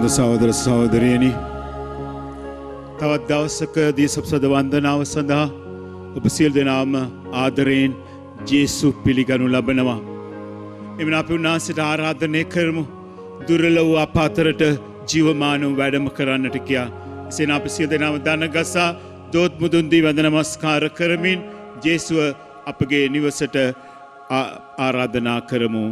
ප්‍රේමවන්ත සහෝදර සහෝදරියනි, තවත් දවසක දීසප්සද වන්දනාව සඳහා ඔබ සියලු දෙනාම ආදරයෙන් ජේසු පිළිගනු ලබනවා. එමෙන්න අපි උන්වහන්සේට ආරාධනය කරමු දුර්වල වූ අප අතරට ජීවමානව වැඩම කරන්නට කියා. එසේනම් අපි සියලු දෙනාම දන ගසා දෝත් මුදුන් දී වන්දන නමස්කාර කරමින් ජේසුව අපගේ නිවසට ආරාධනා කරමු.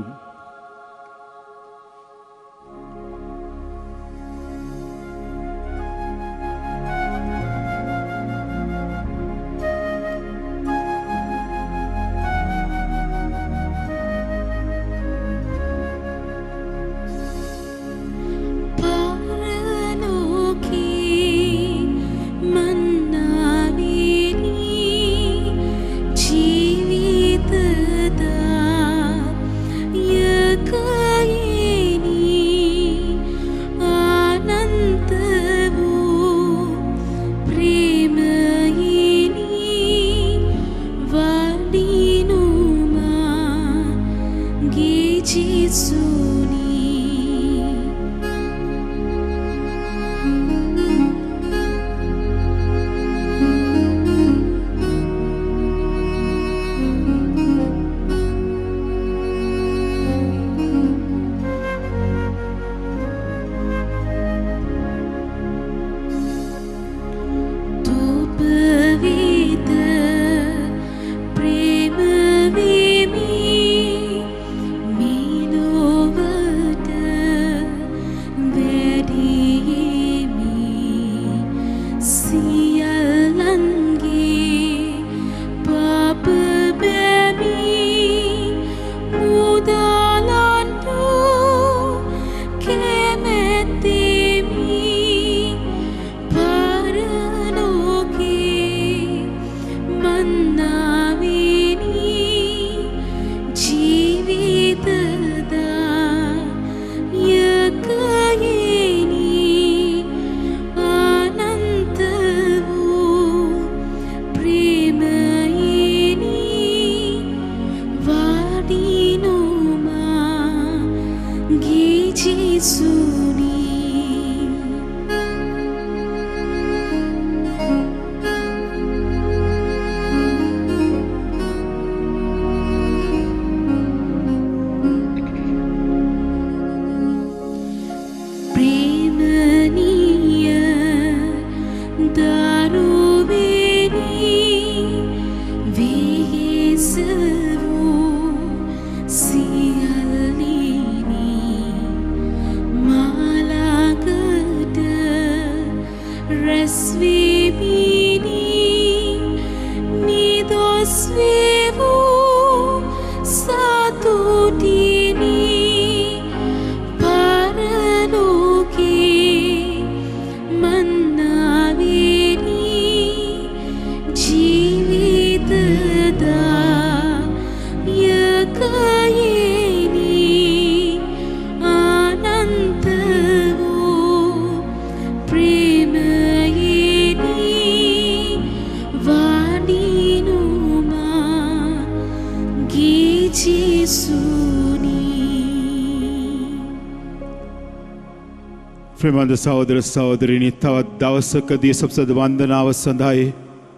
ප්‍රේමවන්ත සහෝදර සහෝදරියනි, තවත් දවසකදී සප්සද වන්දනාව සඳහායි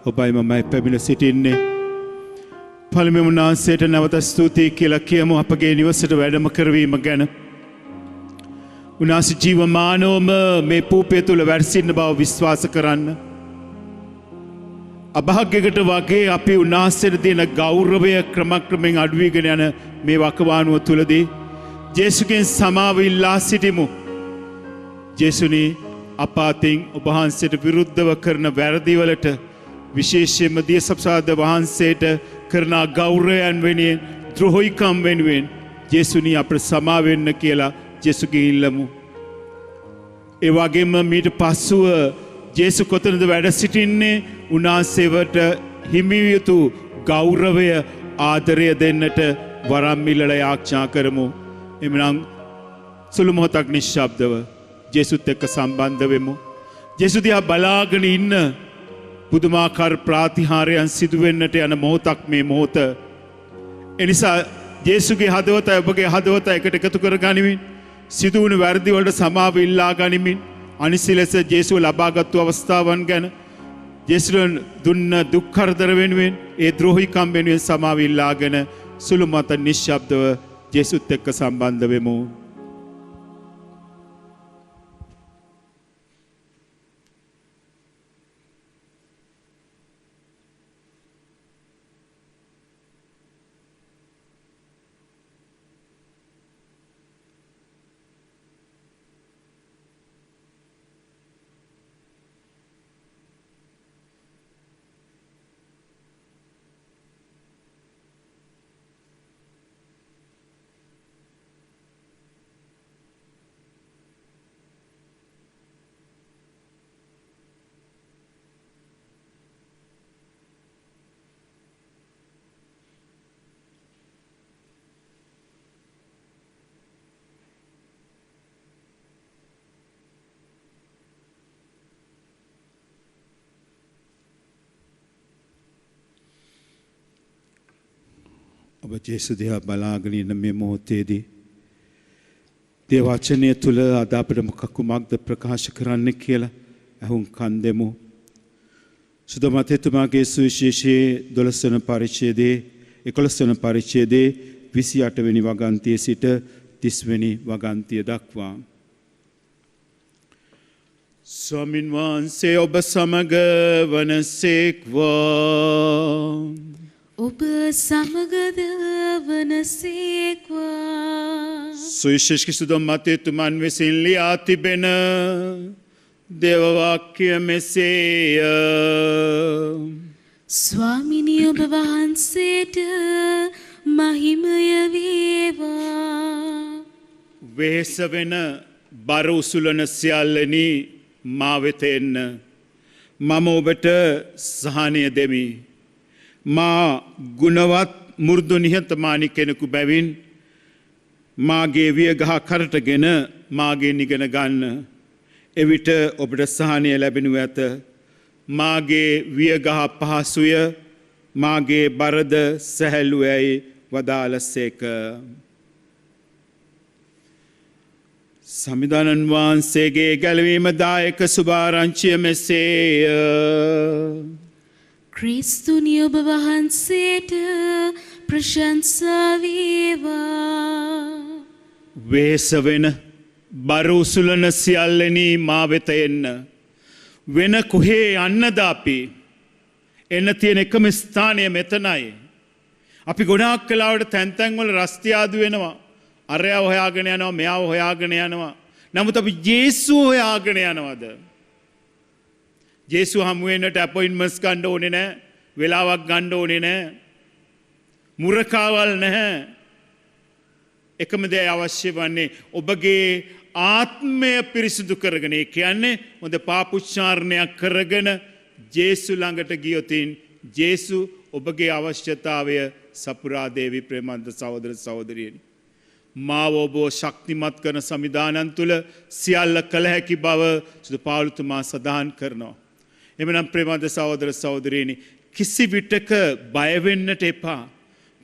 ඔබයි මමයි පැමිණ සිටින්නේ. පළමුවෙන් උන්වහන්සේට නැවත ස්තුතියි කියලා කියමු අපගේ නිවසට වැඩම කරවීම ගැන. උන්වහන්සේ ජීවමානවම මේ පූපය තුල වැඩ සිටින බව විශ්වාස කරන්න. අභාග්‍යයකට වගේ අපි උන්වහන්සේට දෙන ගෞරවය ක්‍රමක්‍රමයෙන් අඩු වීගෙන යන මේ වකවානුව තුලදී ජේසුගෙන් සමාව ඉල්ලා සිටිමු. ජේසුනි, අප අතින් ඔබ වහන්සේට විරුද්ධව කරන වැරදිවලට විශේෂයෙන්ම දියසප්සාද වහන්සේට කරන ගෞරවයන් වෙනුවෙන් ද්‍රෝහිකම් වෙනුවෙන් ජේසුනි අපට සමා වෙන්න කියලා ජේසුගෙන් ඉල්ලමු. ඒ වගේම මීට පස්සුව ජේසු කොතනද වැඩ සිටින්නේ උන්වහන්සේවට හිමි යුතු ගෞරවය ආදරය දෙන්නට වරම් ඉල්ලලා යාඥා කරමු. එමනම් සුළු මොහොතක් නිශ්ශබ්දව ජේසුත් එක්ක සම්බන්ධ වෙමු. ජේසු දිහා බලාගෙන ඉන්න පුදුමාකාර ප්‍රාතිහාරයන් සිදුවෙන්නට යන මොහොතක් මේ මොහොත. එනිසා ජේසුගේ හදවත ඔබගේ හදවත එකට එකතු කර ගනිමින් සිදුවුණු වැරදි වලට සමාව ඉල්ලා ගනිමින් අනිසි ලෙස ජේසුව ලබාගත්තු අවස්ථාවන් ගැන ජේසුන් දුන්න දුක් කරදර වෙනුවෙන් ඒ ද්‍රෝහිකම් වෙනුවෙන් සමාව ඉල්ලාගෙන සුළු මත නිශ්ශබ්දව ජේසුත් එක්ක සම්බන්ධ වෙමු. ඔබ ජේසු දිහා බලාගෙන ඉන්න මේ මොහොතේදී දේව වචනය තුල අද අපිට කුමක්ද ප්‍රකාශ කරන්න කියලා අහුම්කන් දෙමු. සුදු මතේතුමාගේ සුවිශේෂයේ 12 වන පරිච්ඡේදයේ 11 වන පරිච්ඡේදයේ 28 වෙනි වගන්තියේ සිට 30 වෙනි වගන්තිය දක්වා. ස්වාමින් වහන්සේ ඔබ සමග වනසේක්වා. ඔබ සමගද වනසේක්වා. සුවිශේෂ සුදු මතේතුමන් විසින් ලියා තිබෙන දේව වාක්‍ය මෙසේය. ස්වාමිනී ඔබ වහන්සේට මහිමය වේවා. වෙහෙස වෙන බර උසුලන සියල්ලනි මා වෙත එන්න. මම ඔබට සහනය දෙමි. මා ගුණවත් මු르දු නිහතමානී කෙනෙකු බැවින් මාගේ වියගහ කරටගෙන මාගේ නිගන ගන්න. එවිට ඔබට සහනය ලැබෙනු ඇත. මාගේ වියගහ පහසුය, මාගේ බරද සැහැල්ලුවැයි වදාළසේක. සමිදානන් වහන්සේගේ ගැලවීම දායක සුභාරංචිය මෙසේය. ක්‍රිස්තුනි ඔබ වහන්සේට ප්‍රශංසා වේවා. වෙහෙස වෙන බර උසුලන සියල්ලනි මා වෙත එන්න. වෙන කොහේ යන්නද අපි? එන්න තියෙන එකම ස්ථානය මෙතනයි. අපි ගොඩාක් කලාවට තැන් තැන් වල රස්තියාදු වෙනවා. අරයා හොයාගෙන යනවා, මෙයාව හොයාගෙන යනවා. නමුත් අපි ජේසුව හොයාගෙන යනවද? ජේසු හමු වෙන්නට අපොයින්ට්මන්ට්ස් ගන්න ඕනේ නැහැ. වෙලාවක් ගන්න ඕනේ නැහැ. මුරකාවල් නැහැ. එකම දේ අවශ්‍ය වන්නේ ඔබගේ ආත්මය පිරිසිදු කරගෙන, ඒ කියන්නේ හොඳ පාපුච්චාරණයක් කරගෙන ජේසු ළඟට ගියොතින් ජේසු ඔබගේ අවශ්‍යතාවය සපුරා දේවි. ප්‍රේමන්ත සහෝදර සහෝදරියනි, මාව ඔබ ශක්තිමත් කරන සමිදානන් තුළ සියල්ල කළ හැකි බව සුදු පාවුලුතුමා සඳහන් කරනවා. එමනම් ප්‍රේමන්ත සහෝදර සහෝදරියනි, කිසි විටක බය වෙන්නට එපා.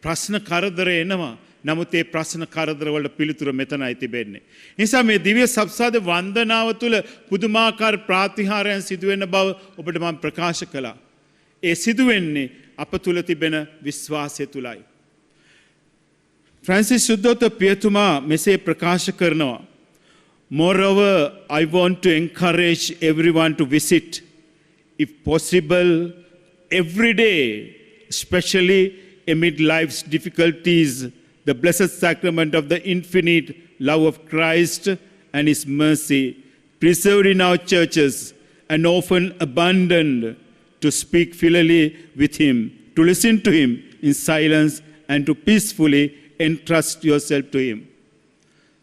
ප්‍රශ්න කරදර එනවා. නමුත් ඒ ප්‍රශ්න කරදර වලට පිළිතුර මෙතනයි තිබෙන්නේ. නිසා මේ දිව්‍ය සබ්සාද වන්දනාව තුළ පුදුමාකාර ප්‍රාතිහාරයන් සිදුවෙන බව ඔබට මම ප්‍රකාශ කළා. ඒ සිදුවෙන්නේ අප තුළ තිබෙන විශ්වාසය තුලයි. ෆ්‍රැන්සිස් සුද්ධෝත පියතුමා මෙසේ ප්‍රකාශ කරනවා. Moreover, I want to encourage everyone to visit, if possible, every day, especially amid life's difficulties, the blessed sacrament of the infinite love of Christ and His mercy, preserved in our churches and often abandoned, to speak filially with Him, to listen to Him in silence, and to peacefully entrust yourself to Him.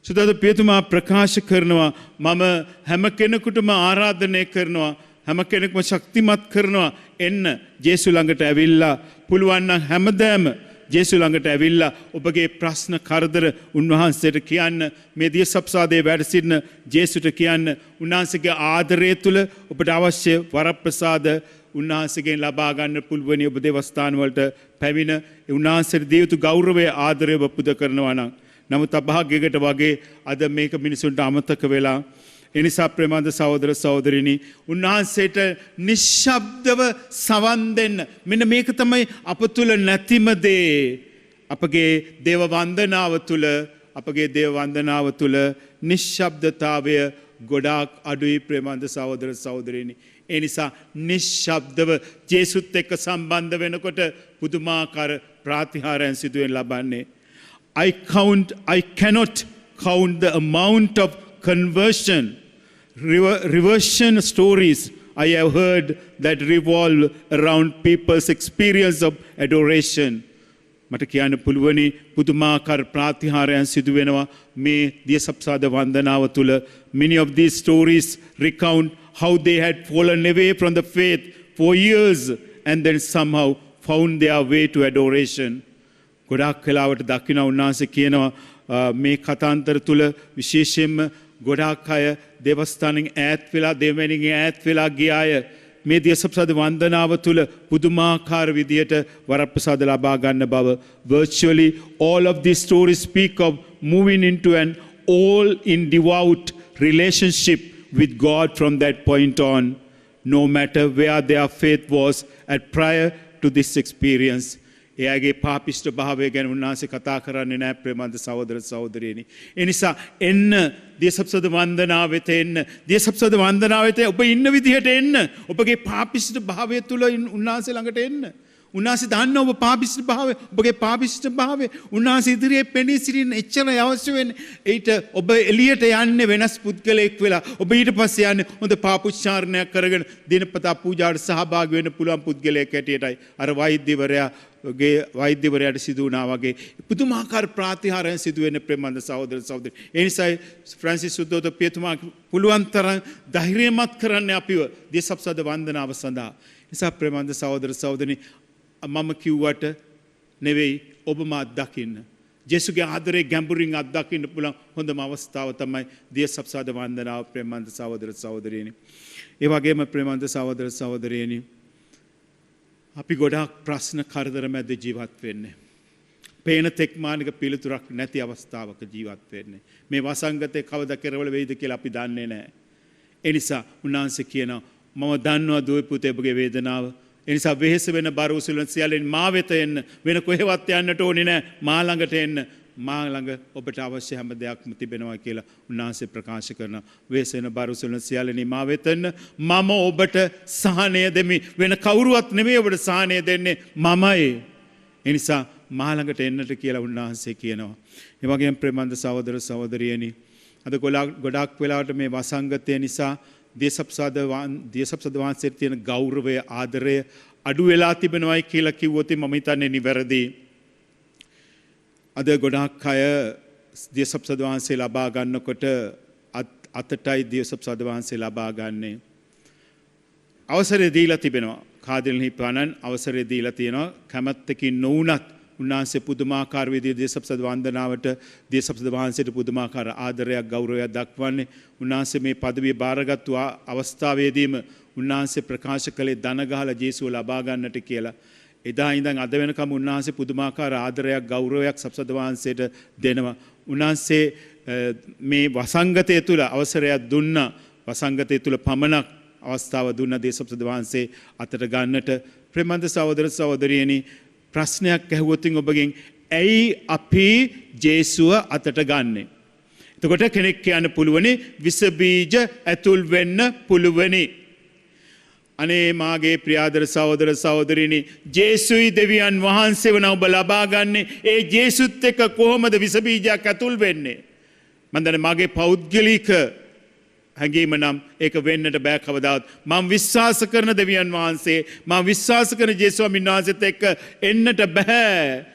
සුදද පියතුමා ප්‍රකාශ කරනවා, මම හැම කෙනෙකුටම ආරාධනය කරනවා, හැම කෙනෙක්ම ශක්තිමත් කරනවා, එන්න ජේසු ළඟට ඇවිල්ලා පුළුවන් නම් හැමදාම ජේසු ළඟට ඇවිල්ලා ඔබගේ ප්‍රශ්න කරදර උන්වහන්සේට කියන්න. මේ දිය සප්සාදේ වැඩ සිටින ජේසුට කියන්න. උන්වහන්සේගේ ආදරය තුළ ඔබට අවශ්‍ය වරප්‍රසාද උන්වහන්සේගෙන් ලබා ගන්න පුළුවනි. ඔබ දේවස්ථාන වලට පැමිණ උන්වහන්සේට දිය යුතු ගෞරවය ආදරය ඔබ පුද කරනවා නම්. නමුත් අභාග්‍යයකට වගේ අද මේක මිනිසුන්ට අමතක වෙලා එනිසා ප්‍රේමන්ත සහෝදර සහෝදරිනි උන්වහන්සේට නිශ්ශබ්දව සවන් දෙන්න. මෙන්න මේක තමයි අප තුල නැතිම දේ. අපගේ දේව වන්දනාව තුල නිශ්ශබ්දතාවය ගොඩාක් අඩුයි ප්‍රේමන්ත සහෝදර සහෝදරිනි. ඒ නිසා නිශ්ශබ්දව ජේසුත් එක්ක සම්බන්ධ වෙනකොට පුදුමාකාර ප්‍රාතිහාරයන් සිදුවෙන් ලබන්නේ. I cannot count the amount of reversion stories I have heard that revolve around people's experience of adoration. මට කියන්න පුළුවනි පුදුමාකාර ප්‍රාතිහාරයන් සිදු වෙනවා මේ දියසප්සාද වන්දනාව තුල. Many of these stories recount how they had fallen away from the faith for years and then somehow found their way to adoration. ගොඩාක් වෙලාවට දකින්න උන්වහන්සේ කියනවා මේ කතාන්තර තුල විශේෂයෙන්ම ගොඩාක් අය දේවස්ථානෙන් ඈත් වෙලා දෙවැනිගෙන් ඈත් වෙලා ගිය අය මේ දියසප්සාද වන්දනාව තුල පුදුමාකාර විදියට වරප්‍රසාද ලබා ගන්න බව. Virtually all of these stories speak of moving into an all in devout relationship with God from that point on, no matter where their faith was at prior to this experience. එයාගේ පාපිෂ්ඨ භාවය ගැන උන්වහන්සේ කතා කරන්නේ නැහැ ප්‍රේමන්ත සහෝදර සහෝදරියනි. ඒ නිසා එන්න දියසප්සාද වන්දනාව වෙත එන්න. දියසප්සාද වන්දනාව වෙත ඔබ ඉන්න විදිහට එන්න. ඔබගේ පාපිෂ්ඨ භාවය තුල උන්වහන්සේ ළඟට එන්න. උන්වහන්සේ දන්න ඔබ පාපිෂ්ඨ භාවය, ඔබගේ පාපිෂ්ඨ භාවය උන්වහන්සේ ඉදිරියේ පෙනී සිටින්න එච්චරයි අවශ්‍ය වෙන්නේ. ඊට ඔබ එළියට යන්නේ වෙනස් පුද්ගලයෙක් වෙලා. ඔබ ඊට පස්සේ යන්නේ හොඳ පාපුච්චාරණයක් කරගෙන දිනපතා පූජාවට සහභාගී වෙන්න පුළුවන් පුද්ගලයෙක් හැටියටයි. අර වෛද්‍යවරයාට සිදු වුණා වගේ පුදුමාකාර ප්‍රාතිහාරයන් සිදු වෙන ප්‍රේමන්ත සහෝදර සහෝදරි. ඒ නිසා ෆ්‍රැන්සිස් සුද්ධෝදන පියතුමා පුළුවන් තරම් ධෛර්යමත් කරන්න අපිව දියසප්සාද වන්දනාව සඳහා. නිසා ප්‍රේමන්ත සහෝදර සහෝදරි මම කිව්වට නෙවෙයි ඔබම අත්දකින්න. ජේසුගේ ආදරේ ගැඹුරින් අත්දකින්න පුළුවන් හොඳම අවස්ථාව තමයි දියසප්සාද වන්දනාව ප්‍රේමන්ත සහෝදර සහෝදරියනි. ඒ වගේම ප්‍රේමන්ත සහෝදර සහෝදරියනි අපි ගොඩාක් ප්‍රශ්න කරදර මැද ජීවත් වෙන්නේ. පේන තෙක්මානික පිළිතුරක් නැති අවස්ථාවක ජීවත් වෙන්නේ. මේ වසංගතේ කවදා කෙරවල වෙයිද කියලා අපි දන්නේ නැහැ. ඒ නිසා උන්වහන්සේ කියනවා මම දන්නවා දුවේ පුතේ ඔබගේ වේදනාව. ඒ නිසා වෙහෙස වෙන බර උසුලන සියල්ලෙන් මා වෙත එන්න. වෙන කොහෙවත් යන්නට ඕනේ නැහැ. මා ළඟට එන්න. මා ළඟ ඔබට අවශ්‍ය හැම දෙයක්ම තිබෙනවා කියලා උන්වහන්සේ ප්‍රකාශ කරනවා. වෙහෙස වෙන බර උසුලන සියල්ලෙන් මා වෙත එන්න. මම ඔබට සහනය දෙමි. වෙන කවුරුවත් නෙමෙයි ඔබට සහනය දෙන්නේ මමයි. ඒ නිසා මා ළඟට එන්නට කියලා උන්වහන්සේ කියනවා. ඒ වගේම ප්‍රේමන්ත සහෝදර සහෝදරියනි අද ගොඩාක් වෙලාවට මේ වසංගතය නිසා දියසප්සාද වහන්සේට තියෙන ගෞරවය ආදරය අඩු වෙලා තිබෙනවයි කියලා කිව්වොත් මම හිතන්නේ නිවැරදි. අද ගොඩාක් අය දියසප්සාද වහන්සේ ලබා ගන්නකොට අතටයි දියසප්සාද වහන්සේ ලබා ගන්නේ. අවසරය දීලා තිබෙනවා. කාදිල් හිපනන් අවසරය දීලා තියෙනවා. කැමැත්තකින් නොවුනත් උන්වහන්සේ පුදුමාකාර විදිහට දියසප්සාද වන්දනාවට දියසප්සාද වහන්සේට පුදුමාකාර ආදරයක් ගෞරවයක් දක්වන්නේ. උන්වහන්සේ මේ পদවිය බාරගත්තු අවස්ථාවේදීම උන්වහන්සේ ප්‍රකාශ කළේ දන ගහලා ජේසුව ලබා ගන්නට කියලා. එදා ඉඳන් අද වෙනකම් උන්වහන්සේ පුදුමාකාර ආදරයක් ගෞරවයක් සප්සාද වහන්සේට දෙනවා. උන්වහන්සේ මේ වසංගතය තුල අවසරයක් දුන්නා. වසංගතය තුල පමණක් අවස්ථාව දුන්නා දියසප්සාද වහන්සේ අතට ගන්නට. ප්‍රේමන්ත සහෝදර සහෝදරියනි ප්‍රශ්නයක් ඇහුවොත් ඔබගෙන් ඇයි අපි ජේසුව අතට ගන්නෙ? එතකොට කෙනෙක් කියන්න පුළුවනි විස බීජ ඇතුල් වෙන්න පුළුවනි. අනේ මාගේ ප්‍රියාදර සහෝදර සහෝදරිනි ජේසුයි දෙවියන් වහන්සේ වන ඔබ ලබා ගන්නේ ඒ ජේසුත් එක්ක කොහොමද විස බීජයක් ඇතුල් වෙන්නේ? මම දන්නේ මාගේ පෞද්ගලික හැඟීම නම් ඒක වෙන්නට බෑ කවදාවත්. මම විශ්වාස කරන දෙවියන් වහන්සේ මම විශ්වාස කරන ජේසුස් ස්වාමීන් වහන්සේත් එක්ක එන්නට බෑ.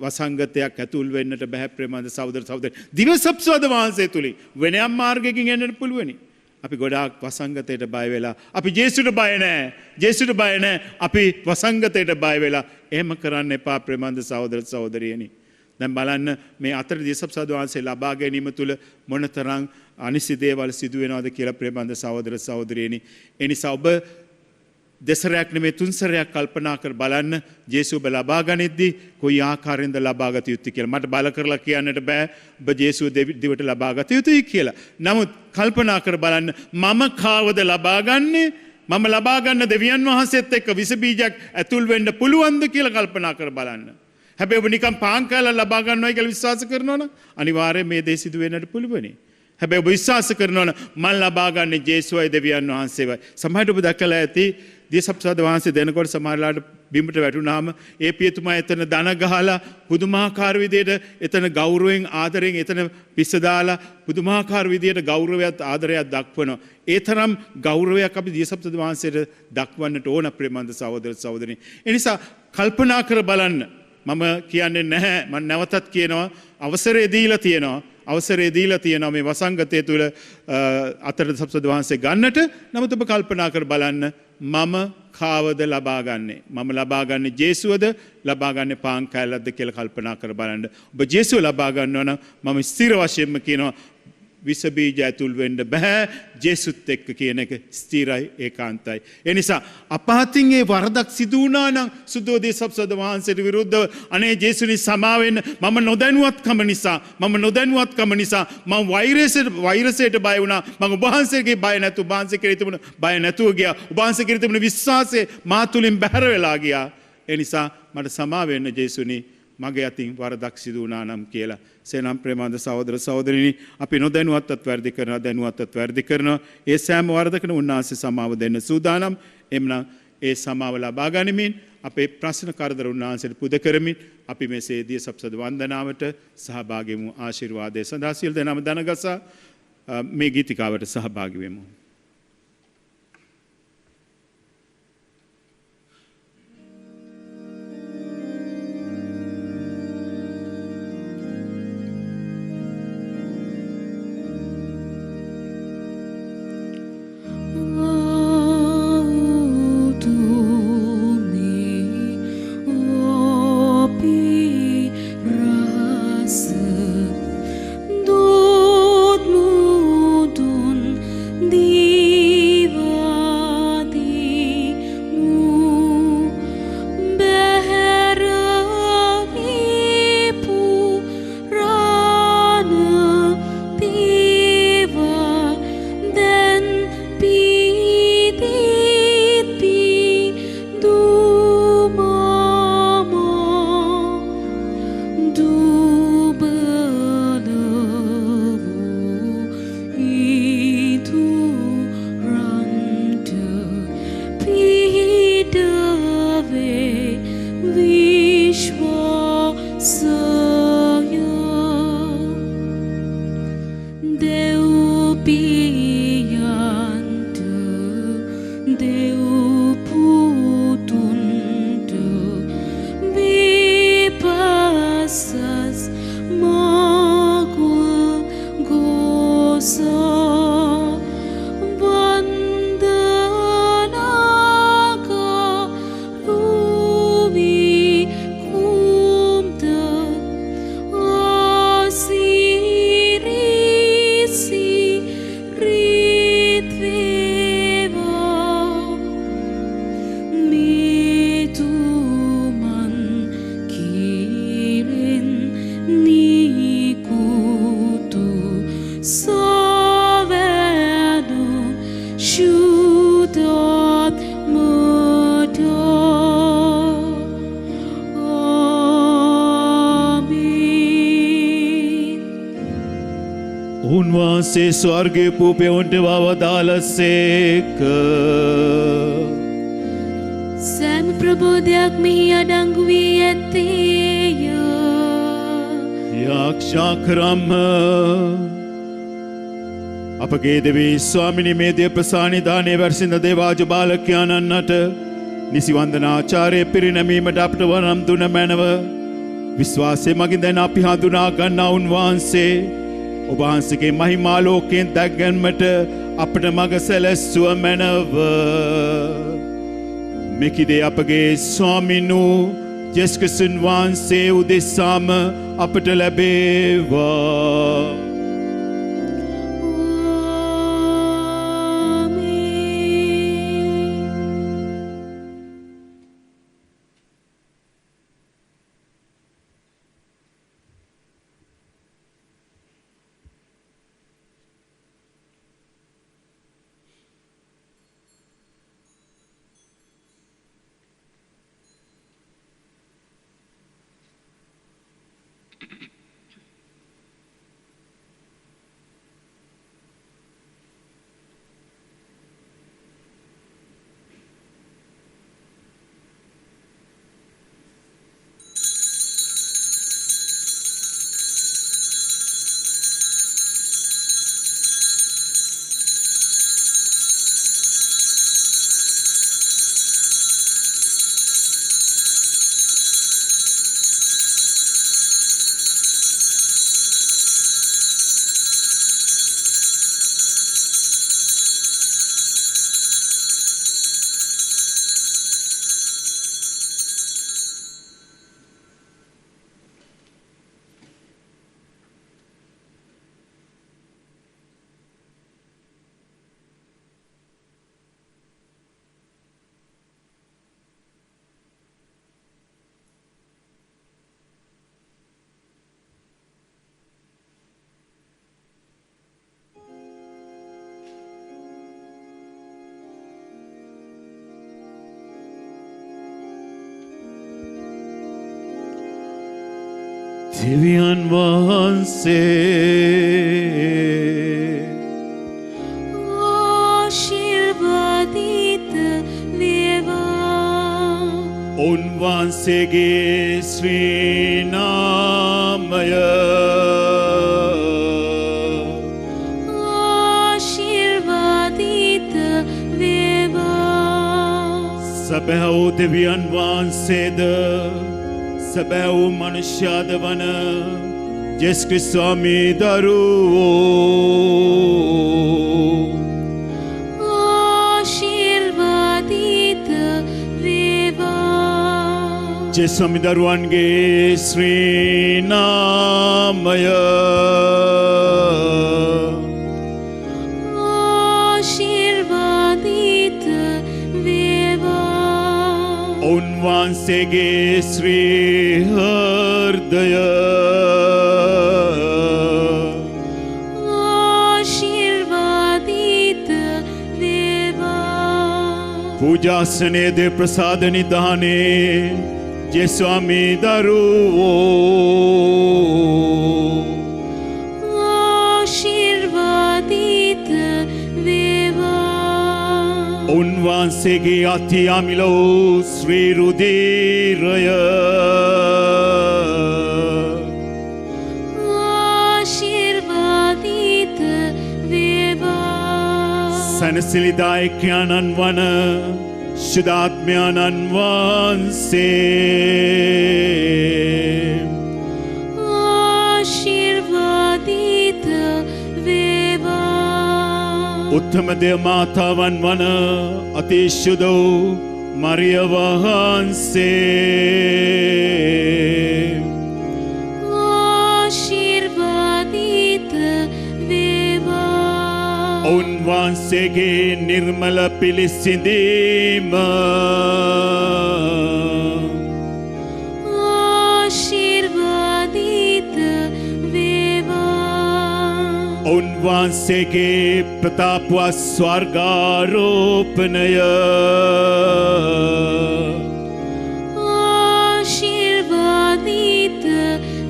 වසංගතයක් ඇතුල් වෙන්නට බෑ ප්‍රේමන්ත සහෝදර සහෝදරි. දිවසප්සාද වහන්සේ තුලින් වෙනයම් මාර්ගයකින් එන්නට පුළුවනි. අපි ගොඩාක් වසංගතයට බය වෙලා අපි ජේසුට බය නැහැ. ජේසුට බය නැහැ. අපි වසංගතයට බය වෙලා එහෙම කරන්න එපා ප්‍රේමන්ත සහෝදර සහෝදරියනි. දැන් බලන්න මේ අතර දියසප්සාද වහන්සේ ලබා ගැනීම තුල මොනතරම් අනිසි දේවල් සිදු වෙනවද කියලා ප්‍රේමන්ත සහෝදර සහෝදරියනි. ඒ නිසා ඔබ දෙසරයක් නෙමෙයි තුන්සරයක් කල්පනා කර බලන්න ජේසුව ඔබ ලබා ගනිද්දී කොයි ආකාරයෙන්ද ලබාගත යුත්තේ කියලා. මට බල කරලා කියන්නට බෑ ඔබ ජේසුව දිවට ලබාගත යුතුයි කියලා. නමුත් කල්පනා කර බලන්න මම කාවද ලබාගන්නේ? මම ලබා ගන්න දෙවියන් වහන්සේත් එක්ක විස බීජයක් ඇතුල් වෙන්න පුළුවන්ද කියලා කල්පනා කර බලන්න. හැබැයි ඔබ නිකන් පාන් කාලා ලබා ගන්නවයි කියලා විශ්වාස කරනවනම් අනිවාර්යයෙන් මේ දේ සිදු වෙන්නට පුළුවනි. හැබැයි ඔබ විශ්වාස කරනවනම් මම ලබා ගන්නේ ජේසුවයි දෙවියන් වහන්සේවයි. සමහරවිට ඔබ දැකලා ඇති දියසප්සාද වහන්සේ දෙනකොට සමහරලාට බිම්බට වැටුනාම ඒ පියතුමා එතන දන ගහලා පුදුමාකාර විදියට එතන ගෞරවයෙන් ආදරයෙන් එතන පිස්ස දාලා පුදුමාකාර විදියට ගෞරවයත් ආදරයක් දක්වනවා. ඒ තරම් ගෞරවයක් අපි දියසප්සාද වහන්සේට දක්වන්නට ඕන ප්‍රේමන්ත සහෝදර සහෝදරනි. ඒ නිසා කල්පනා කර බලන්න. මම කියන්නේ නැහැ මම නැවතත් කියනවා අවසරය දීලා තියෙනවා. අවසරය දීලා තියෙනවා මේ වසංගතය තුළ අතර සප්සාද වහන්සේ ගන්නට. නමුත් ඔබ කල්පනා කර බලන්න මම කාවද ලබා ගන්නේ? මම ලබා ගන්නේ ජේසුවද ලබා ගන්නේ පාන් කෑල්ලක්ද කියලා කල්පනා කර බලන්න. ඔබ ජේසුව ලබා ගන්නවා නම් මම ස්ථිර වශයෙන්ම කියනවා විස බීජ ඇතුල් වෙන්න බෑ. ජේසුත් එක්ක කියන එක ස්ථිරයි ඒකාන්තයි. ඒ නිසා අපහතින් ඒ වරදක් සිදු වුණා නම් සුද්ධෝදේ සප්සාද වහන්සේට විරුද්ධව අනේ ජේසුනි සමා වෙන්න මම නොදැනුවත්කම නිසා මම වෛරසයට බය වුණා. මම ඔබ වහන්සේගේ බය නැතුව ඔබ වහන්සේ කෙරෙහි තිබුණ බය නැතුව ගියා. ඔබ වහන්සේ කෙරෙහි තිබුණ විශ්වාසය මා තුලින් බැහැර වෙලා ගියා. ඒ නිසා මට සමා වෙන්න ජේසුනි මගේ අතින් වරදක් සිදු වුණා නම් කියලා. සේනම් ප්‍රේමන්ත සහෝදර සහෝදරිනි අපි නොදැනුවත්වත් වැරදි කරනවා දැනුවත්වත් වැරදි කරනවා. ඒ සෑම වරදකම උන්වහන්සේ සමාව දෙන්න සූදානම්. එම්නම් ඒ සමාව ලබා ගනිමින් අපේ ප්‍රශ්න කරදර උන්වහන්සේට පුද කරමින් අපි මේ සේදිය සප්සද වන්දනාවට සහභාගී වමු. ආශිර්වාදයේ සඳහා සියලු දෙනාම දනගසා මේ ගීතිකාවට සහභාගී වෙමු. උන්වහන්සේ ස්වර්ගයේ පූපයොන්ට වදාළසේක. සෑම ප්‍රබෝධයක් මෙහි අඩංගු වී ඇත්තේය. යාක්ෂා කරම්ම අපගේ දෙවී ස්වාමිනී මේ දේ ප්‍රසානිධානයේ වර්සින්ද දේවාජ බාලකයාණන්ට නිසි වන්දනාචාරය පිරිනැමීමට අපට වරම් දුන මැනව විශ්වාසය මගින් දැන් අපි හඳුනා ගන්නා උන්වහන්සේ ඔබ වහන්සේගේ මහිමා ලෝකයෙන් දැක්ගැන්මට අපට මඟ සැලැස්සුව මැනව. මෙකිදේ අපගේ ස්වාමින් වූ ජේසුස් ක්‍රිස්තුන් වහන්සේ උදෙසාම අපට ලැබේවා. දෙවියන් වහන්සේ ආශිර්වාදිත වේවා. උන්වහන්සේගේ ශ්‍රී නාමය ආශිර්වාදිත වේවා. සැබෑ වූ දෙවියන් වහන්සේද සැබෑ වූ මනුෂ්‍යද වන ජේසුස් ක්‍රිස්තුස් ස්වාමී දරුවෝ ආශිර්වාදිත වේවා. ජේසුස් ස්වාමී දරුවන්ගේ ශ්‍රී නාමය ආශිර්වාදිත වේවා. උන්වහන්සේගේ ශ්‍රී හෘදය ආශිර්වාදිත වේවා. පූජාසනයේද ප්‍රසාද නිධානේ ජේසුස් ස්වාමී දරුවෝ ආශිර්වාදිත වේවා. උන්වහන්සේගේ අති අමිල වූ ශ්‍රී රුධිරය ආශිර්වාදිත වේවා. සනසිලිදායකයන්න් වන ශුද්ධාත්මයන්න් වහන්සේ ආශිර්වාදිත වේවා. උත්තම දේව මාතාවන් වන අතිශුද්ධ වූ මරිය වහන්සේ ආශිර්වාදිත වේවා. උන්වහන්සේගේ නිර්මල පිළිසිඳීම ආශිර්වාදිත වේවා. උන්වහන්සේගේ ප්‍රතාපවත් ස්වර්ගාරෝපණය ආශිර්වාදිත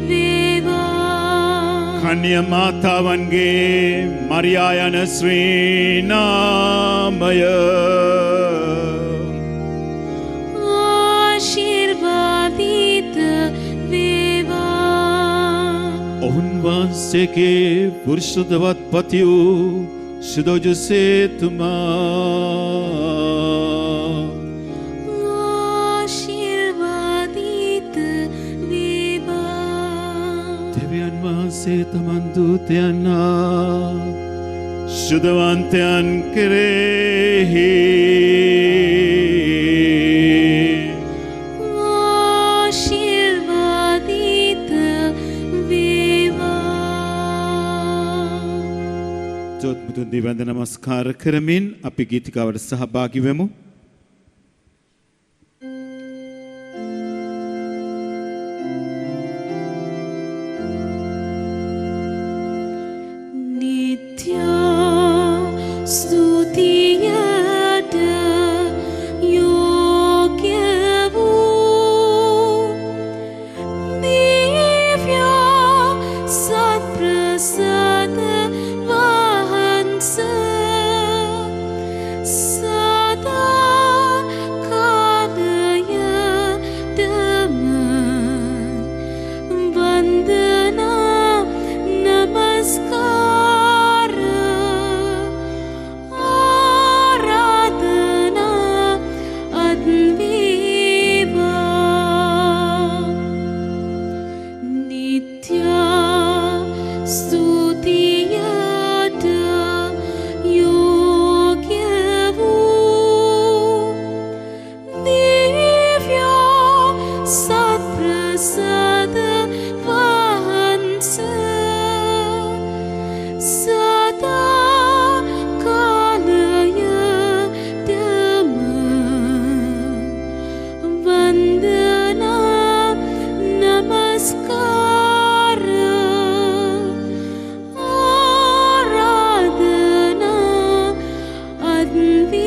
වේවා. කන්‍ය මාතාවන්ගේ මරියා යන ශ්‍රී නාමය ආශිර්වාදිත වේවා. උන්වහන්සේගේ පුරුෂදවත් පති වූ ශුද්ධ ජෝසේතුමා ආශිර්වාදිත වේවා. දෙවියන් වහන්සේ තමන් දූතයන් හා ශුද්ධවන්තයන් කෙරෙහි ආශිර්වාදිත වේවා. ජෝත්මුතුන් දිවන්ද නමස්කාර කරමින් අපි ගීතිකාවට සහභාගී වෙමු. නිත්‍ය ස්තුතියට යෝග්‍ය වූ දිව්‍ය සත්ප්‍රසාද වහන්සේ සදා කාලයටම වන්දනා නමස්කාර ආරාධනා අත් වේවා. නිත්‍ය ස්තුතියට යෝග්‍ය වූ දිව්‍ය සත්ප්‍රසාද වහන්සේ සදා කාලයටම වන්දනා නමස්කාර ආරාධනා අත් වේවා.